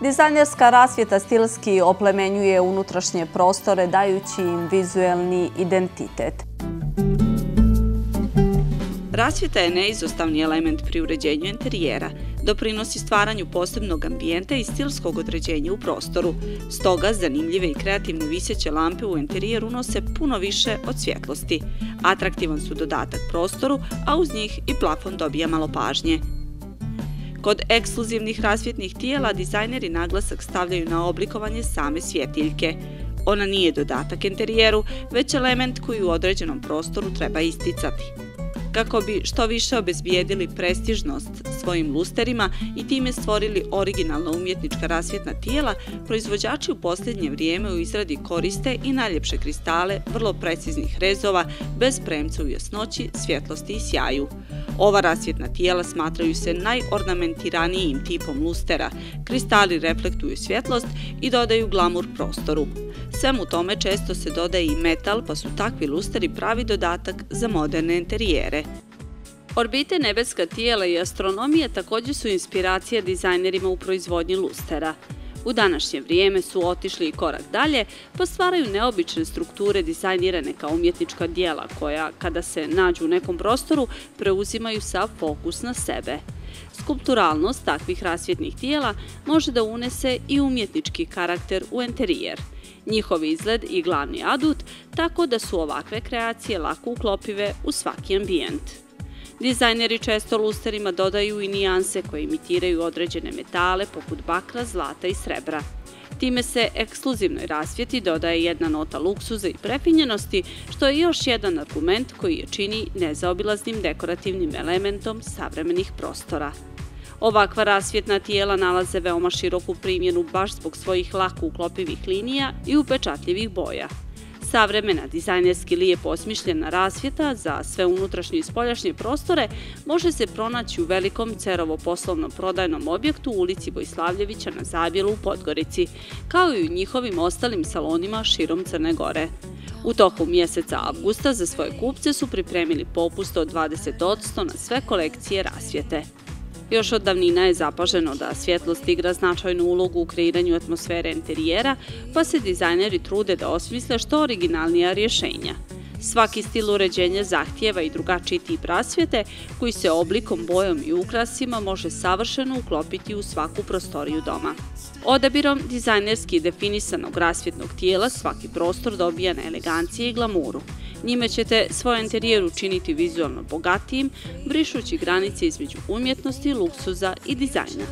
Dizajnerska rasvjeta stilski oplemenjuje unutrašnje prostore, dajući im vizuelni identitet. Rasvjeta je neizostavni element pri uređenju interijera, doprinosi stvaranju posebnog ambijenta i stilskog određenja u prostoru. Stoga, zanimljive i kreativne viseće lampe u interijeru unose puno više od svjetlosti. Atraktivan su dodatak prostoru, a uz njih i plafon dobija malo pažnje. Kod ekskluzivnih rasvjetnih tijela dizajneri naglasak stavljaju na oblikovanje same svjetiljke. Ona nije dodatak interijeru, već element koji u određenom prostoru treba isticati. Kako bi što više obezbijedili prestižnost svojim lusterima i time stvorili originalna umjetnička rasvjetna tijela, proizvođači u posljednje vrijeme u izradi koriste i najljepše kristale vrlo preciznih rezova, bez premca u jasnoći, svjetlosti i sjaju. Ova rasvjetna tijela smatraju se najornamentiranijim tipom lustera. Kristali reflektuju svjetlost i dodaju glamur prostoru. Svemu tome često se dodaje i metal, pa su takvi lusteri pravi dodatak za moderne interijere. Orbite, nebeska tijela i astronomije također su inspiracija dizajnerima u proizvodnji lustera. U današnje vrijeme su otišli i korak dalje, pa stvaraju neobične strukture dizajnirane kao umjetnička djela koja, kada se nađu u nekom prostoru, preuzimaju sav fokus na sebe. Skulpturalnost takvih rasvjetnih tijela može da unese i umjetnički karakter u interijer. Njihov izgled i glavni adut, tako da su ovakve kreacije lako uklopive u svaki ambijent. Dizajneri često lusterima dodaju i nijanse koje imitiraju određene metale poput bakra, zlata i srebra. Time se ekskluzivnoj rasvjeti dodaje jedna nota luksuza i prefinjenosti, što je još jedan argument koji je čini nezaobilaznim dekorativnim elementom savremenih prostora. Ovakva rasvjetna tijela nalaze veoma široku primjenu baš zbog svojih lako uklopivih linija i upečatljivih boja. Savremena, dizajnerski lijepo osmišljena rasvjeta za sve unutrašnje i spoljašnje prostore može se pronaći u velikom Cerovo-poslovnom prodajnom objektu u ulici Vojslavljevića na Zabjelu u Podgorici, kao i u njihovim ostalim salonima širom Crne Gore. U toku mjeseca avgusta za svoje kupce su pripremili popust od 20% na sve kolekcije rasvjete. Još od davnina je zapaženo da svjetlost igra značajnu ulogu u kreiranju atmosfere interijera, pa se dizajneri trude da osmisle što originalnija rješenja. Svaki stil uređenja zahtijeva i drugačiji tip rasvjete, koji se oblikom, bojom i ukrasima može savršeno uklopiti u svaku prostoriju doma. Odabirom dizajnerski definisanog rasvjetnog tijela svaki prostor dobija na eleganciji i glamuru. Njime ćete svoj interijer učiniti vizualno bogatijim, brišući granice između umjetnosti, luksuza i dizajna.